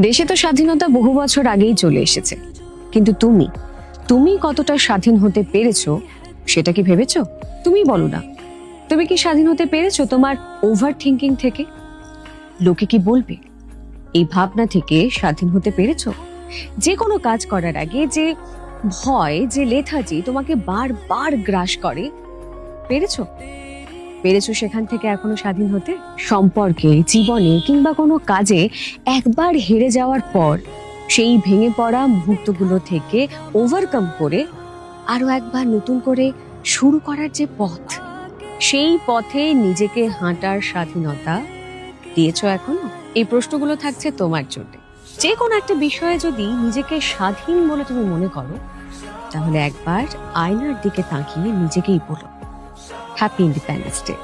দেশে তো স্বাধীনতা বহু বছর আগেই চলে এসেছে, কিন্তু তুমি তুমি কতটা স্বাধীন হতে পেরেছো সেটা কি ভেবেছো? তুমি বলো না, তুমি কি স্বাধীন হতে পেরেছো তোমার ওভার থিঙ্কিং থেকে? লোকে কি বলবে এই ভাবনা থেকে স্বাধীন হতে পেরেছো? যে কোনো কাজ করার আগে যে ভয়, যে লেথাজি তোমাকে বারবার গ্রাস করে, পেরেছো? পেরেছো সেখান থেকে এখনো স্বাধীন হতে? সম্পর্কে, জীবনে কিংবা কোনো কাজে একবার হেরে যাওয়ার পর সেই ভেঙে পড়া মুহূর্তগুলো থেকে ওভারকাম করে আরো একবার নতুন করে শুরু করার যে পথ, সেই পথে নিজেকে হাঁটার স্বাধীনতা দিয়েছো এখনো? এই প্রশ্নগুলো থাকছে তোমার জন্য। যে কোনো একটা বিষয়ে যদি নিজেকে স্বাধীন বলে তুমি মনে করো, তাহলে একবার আয়নার দিকে তাকিয়ে নিজেকেই বলো, হ্যাপি ইন্ডিপেন্ডেন্স ডে।